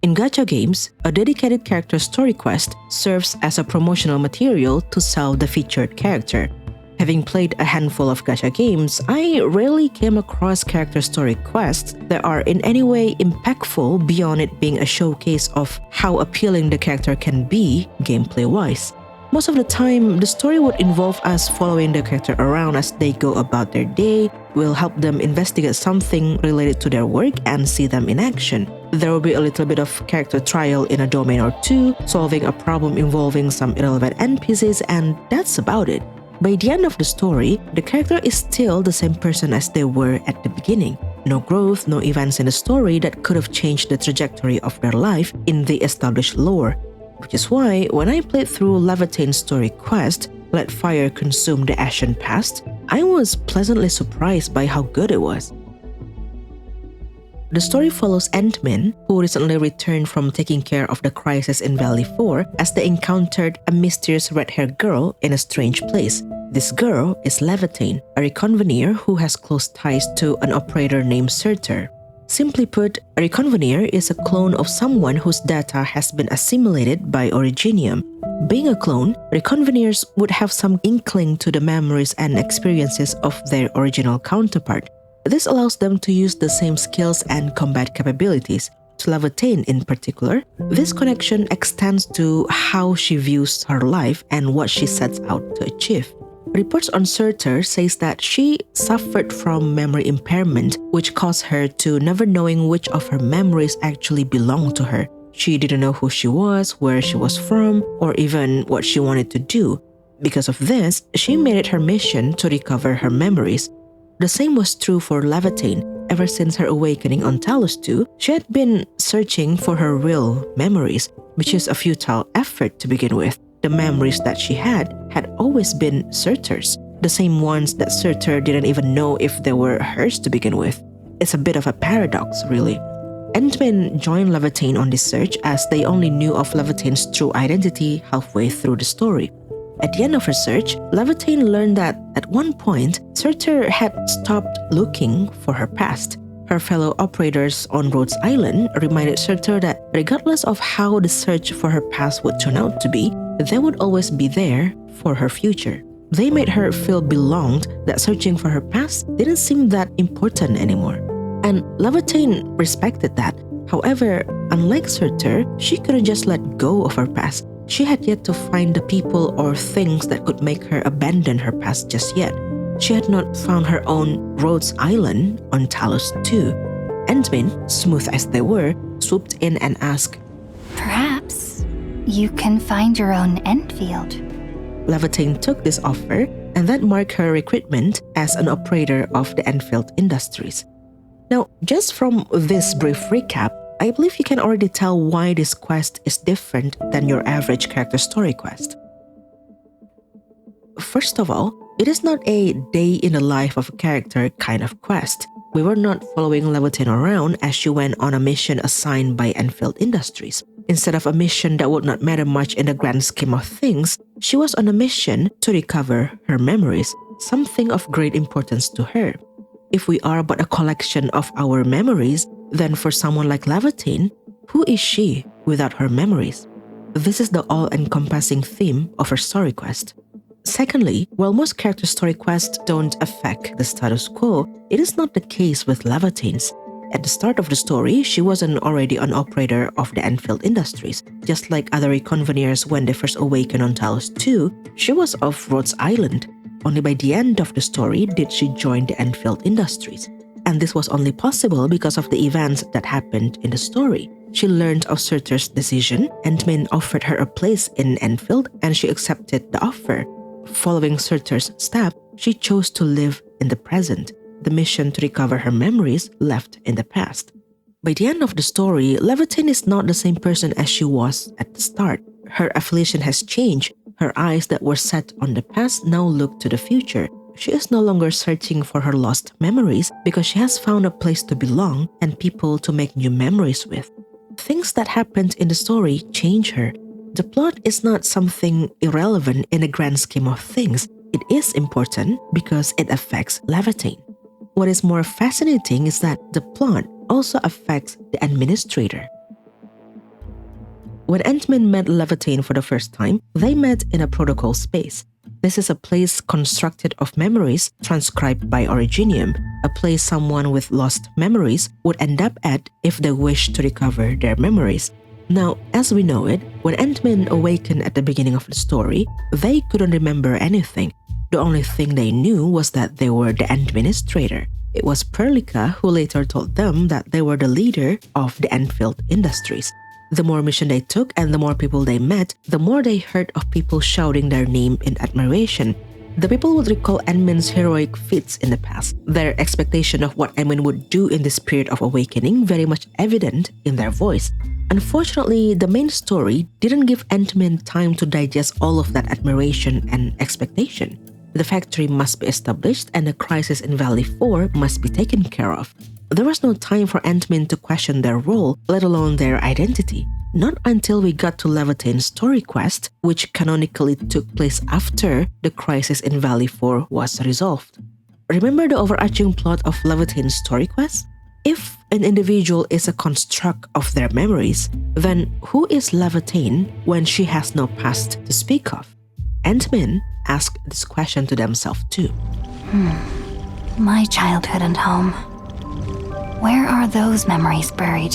In gacha games, a dedicated character story quest serves as a promotional material to sell the featured character. Having played a handful of gacha games, I rarely came across character story quests that are in any way impactful beyond it being a showcase of how appealing the character can be gameplay-wise. Most of the time, the story would involve us following the character around as they go about their day. We'll help them investigate something related to their work and see them in action. There will be a little bit of character trial in a domain or two, solving a problem involving some irrelevant NPCs, and that's about it. By the end of the story, the character is still the same person as they were at the beginning. No growth, no events in the story that could have changed the trajectory of their life in the established lore. Which is why, when I played through Laevaitain's story quest, Let Fire Consume the Ashen Past, I was pleasantly surprised by how good it was. The story follows Endmin, who recently returned from taking care of the crisis in Valley 4 as they encountered a mysterious red-haired girl in a strange place. This girl is Laevatain, a reconvener who has close ties to an operator named Surtur. Simply put, a reconvener is a clone of someone whose data has been assimilated by Originium. Being a clone, reconveners would have some inkling to the memories and experiences of their original counterpart. This allows them to use the same skills and combat capabilities. To Laevatain in particular, this connection extends to how she views her life and what she sets out to achieve. Reports on Surtur says that she suffered from memory impairment, which caused her to never knowing which of her memories actually belonged to her. She didn't know who she was, where she was from, or even what she wanted to do. Because of this, she made it her mission to recover her memories. The same was true for Laevatain. Ever since her awakening on Talos 2, she had been searching for her real memories, which is a futile effort to begin with. The memories that she had always been Surtur's, the same ones that Surtur didn't even know if they were hers to begin with. It's a bit of a paradox, really. Endmin joined Laevatain on this search as they only knew of Laevatain's true identity halfway through the story. At the end of her search, Laevatain learned that at one point, Surtur had stopped looking for her past. Her fellow operators on Rhodes Island reminded Surtur that regardless of how the search for her past would turn out to be, they would always be there for her future. They made her feel belonged, that searching for her past didn't seem that important anymore. And Laevatain respected that. However, unlike Surtur, she couldn't just let go of her past. She had yet to find the people or things that could make her abandon her past just yet. She had not found her own Rhodes Island on Talos 2. Endmin, smooth as they were, swooped in and asked, "Perhaps you can find your own Endfield." Laevatain took this offer, and that marked her recruitment as an operator of the Endfield Industries. Now, just from this brief recap, I believe you can already tell why this quest is different than your average character story quest. First of all, it is not a day in the life of a character kind of quest. We were not following Laevatain around as she went on a mission assigned by Endfield Industries. Instead of a mission that would not matter much in the grand scheme of things, she was on a mission to recover her memories, something of great importance to her. If we are but a collection of our memories, then for someone like Laevatain, who is she without her memories? This is the all-encompassing theme of her story quest. Secondly, while most character story quests don't affect the status quo, it is not the case with Laevatain's. At the start of the story, she wasn't already an operator of the Endfield Industries. Just like other reconveners when they first awakened on Talos 2, she was off Rhodes Island. Only by the end of the story did she join the Endfield Industries. And this was only possible because of the events that happened in the story. She learned of Surtur's decision, Endmin offered her a place in Endfield, and she accepted the offer. Following Surtur's step, she chose to live in the present. The mission to recover her memories left in the past. By the end of the story, Laevatain is not the same person as she was at the start. Her affiliation has changed. Her eyes that were set on the past now look to the future. She is no longer searching for her lost memories because she has found a place to belong and people to make new memories with. Things that happened in the story change her. The plot is not something irrelevant in the grand scheme of things. It is important because it affects Laevatain. What is more fascinating is that the plot also affects the administrator. When Endmin met Laevatain for the first time, they met in a protocol space. This is a place constructed of memories transcribed by Originium, a place someone with lost memories would end up at if they wish to recover their memories. Now, as we know it, when Endmin awakened at the beginning of the story, they couldn't remember anything. The only thing they knew was that they were the administrator. It was Perlica who later told them that they were the leader of the Endfield Industries. The more mission they took and the more people they met, the more they heard of people shouting their name in admiration. The people would recall Endmin's heroic feats in the past, their expectation of what Endmin would do in this period of awakening very much evident in their voice. Unfortunately, the main story didn't give Endmin time to digest all of that admiration and expectation. The factory must be established and the crisis in Valley 4 must be taken care of. There was no time for Endmin to question their role, let alone their identity. Not until we got to Laevatain's story quest, which canonically took place after the crisis in Valley 4 was resolved. Remember the overarching plot of Laevatain's story quest? If an individual is a construct of their memories, then who is Laevatain when she has no past to speak of? Endmin asked this question to themselves too. My childhood and home. Where are those memories buried?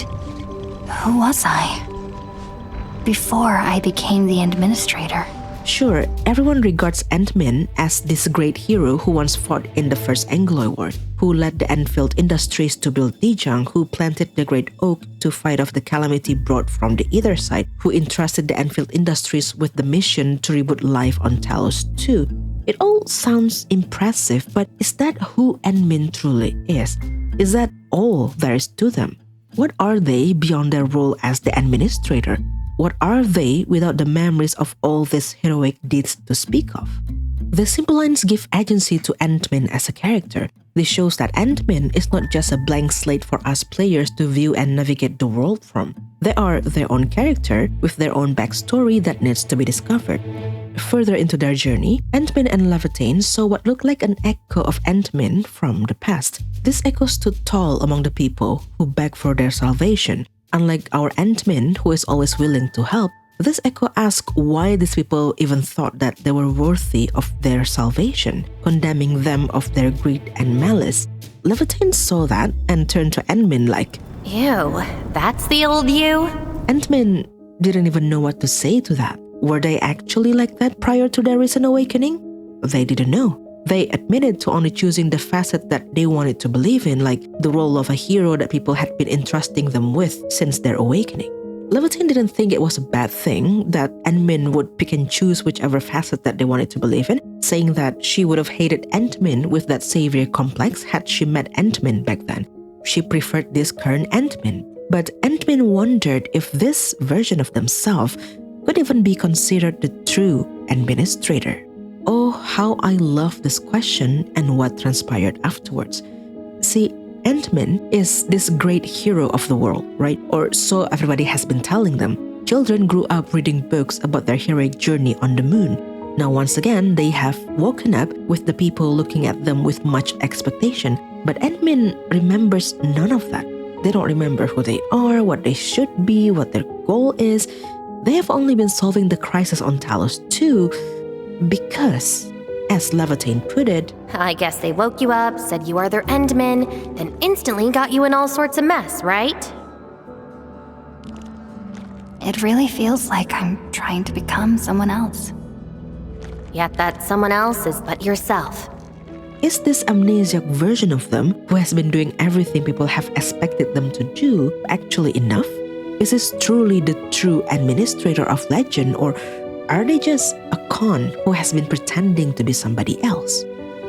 Who was I before I became the administrator? Sure, everyone regards Endmin as this great hero who once fought in the First Anglo War, who led the Endfield Industries to build Dijang, who planted the Great Oak to fight off the calamity brought from the Ether side, who entrusted the Endfield Industries with the mission to reboot life on Talos 2. It all sounds impressive, but is that who Endmin truly is? Is that all there is to them? What are they beyond their role as the administrator? What are they without the memories of all these heroic deeds to speak of? The simple lines give agency to Endmin as a character. This shows that Endmin is not just a blank slate for us players to view and navigate the world from. They are their own character with their own backstory that needs to be discovered. Further into their journey, Endmin and Laevatain saw what looked like an echo of Endmin from the past. This echo stood tall among the people who begged for their salvation. Unlike our Endmin, who is always willing to help, this echo asked why these people even thought that they were worthy of their salvation, condemning them of their greed and malice. Laevatain saw that and turned to Endmin like, Ew, that's the old you? Endmin didn't even know what to say to that. Were they actually like that prior to their recent awakening? They didn't know. They admitted to only choosing the facet that they wanted to believe in, like the role of a hero that people had been entrusting them with since their awakening. Laevatain didn't think it was a bad thing that Endmin would pick and choose whichever facet that they wanted to believe in, saying that she would have hated Endmin with that savior complex had she met Endmin back then. She preferred this current Endmin. But Endmin wondered if this version of themselves could even be considered the true administrator. Oh, how I love this question and what transpired afterwards. See, Endmin is this great hero of the world, right? Or so everybody has been telling them. Children grew up reading books about their heroic journey on the moon. Now once again, they have woken up with the people looking at them with much expectation. But Endmin remembers none of that. They don't remember who they are, what they should be, what their goal is. They have only been solving the crisis on Talos 2 because, as Laevatain put it, I guess they woke you up, said you are their Endman, then instantly got you in all sorts of mess, right? It really feels like I'm trying to become someone else. Yet that someone else is but yourself. Is this amnesiac version of them, who has been doing everything people have expected them to do, actually enough? Is this truly the true administrator of legend, or are they just a con who has been pretending to be somebody else?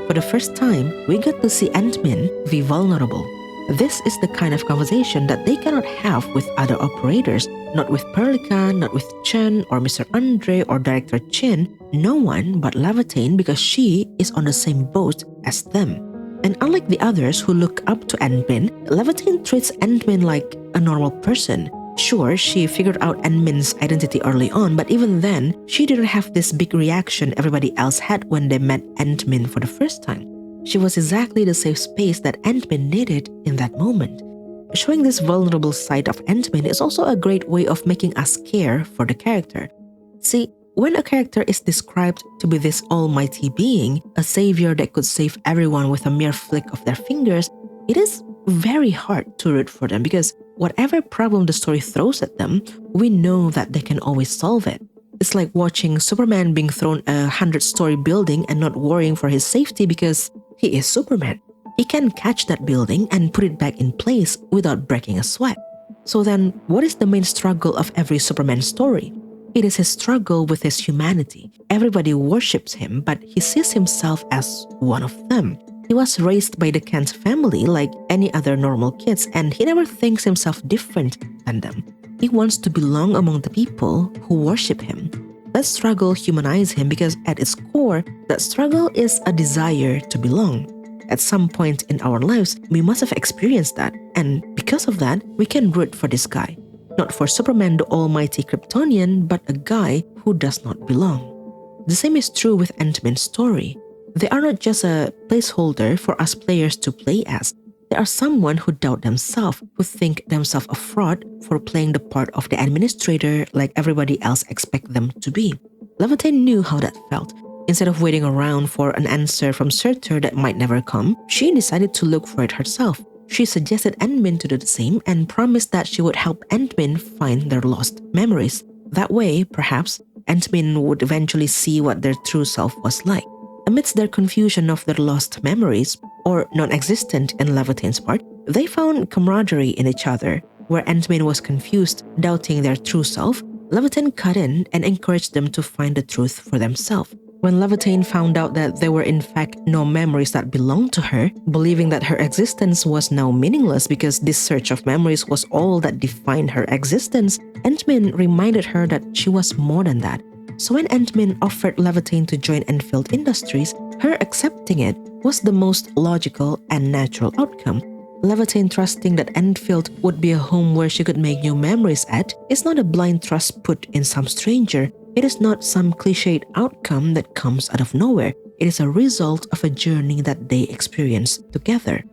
For the first time, we got to see Endmin be vulnerable. This is the kind of conversation that they cannot have with other operators, not with Perlica, not with Chen or Mr. Andre or Director Chin, no one but Laevatain, because she is on the same boat as them. And unlike the others who look up to Endmin, Laevatain treats Endmin like a normal person. Sure, she figured out Endmin's identity early on, but even then, she didn't have this big reaction everybody else had when they met Endmin for the first time. She was exactly the safe space that Endmin needed in that moment. Showing this vulnerable side of Endmin is also a great way of making us care for the character. See, when a character is described to be this almighty being, a savior that could save everyone with a mere flick of their fingers, it is very hard to root for them because whatever problem the story throws at them, we know that they can always solve it. It's like watching Superman being thrown a 100-story building and not worrying for his safety because he is Superman. He can catch that building and put it back in place without breaking a sweat. So then, what is the main struggle of every Superman story? It is his struggle with his humanity. Everybody worships him, but he sees himself as one of them. He was raised by the Kent family like any other normal kids, and he never thinks himself different than them. He wants to belong among the people who worship him. That struggle humanizes him because at its core, that struggle is a desire to belong. At some point in our lives, we must have experienced that, and because of that, we can root for this guy. Not for Superman the almighty Kryptonian, but a guy who does not belong. The same is true with Endmin's story. They are not just a placeholder for us players to play as. They are someone who doubt themselves, who think themselves a fraud for playing the part of the administrator like everybody else expects them to be. Laevatain knew how that felt. Instead of waiting around for an answer from Surtur that might never come, she decided to look for it herself. She suggested Endmin to do the same and promised that she would help Endmin find their lost memories. That way, perhaps, Endmin would eventually see what their true self was like. Amidst their confusion of their lost memories, or non-existent in Laevatain's part, they found camaraderie in each other. Where Endmin was confused, doubting their true self, Laevatain cut in and encouraged them to find the truth for themselves. When Laevatain found out that there were in fact no memories that belonged to her, believing that her existence was now meaningless because this search of memories was all that defined her existence, Endmin reminded her that she was more than that. So when Endmin offered Laevatain to join Enfield Industries, her accepting it was the most logical and natural outcome. Laevatain trusting that Endfield would be a home where she could make new memories at is not a blind trust put in some stranger. It is not some cliched outcome that comes out of nowhere. It is a result of a journey that they experienced together.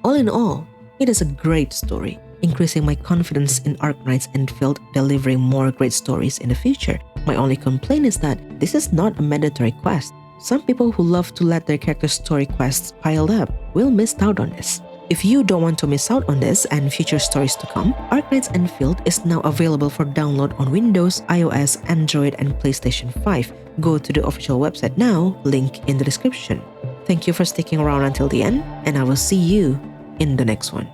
All in all, it is a great story, increasing my confidence in Arknights Endfield delivering more great stories in the future. My only complaint is that this is not a mandatory quest. Some people who love to let their character story quests pile up will miss out on this. If you don't want to miss out on this and future stories to come, Arknights Endfield is now available for download on Windows, iOS, Android, and PlayStation 5. Go to the official website now, link in the description. Thank you for sticking around until the end, and I will see you in the next one.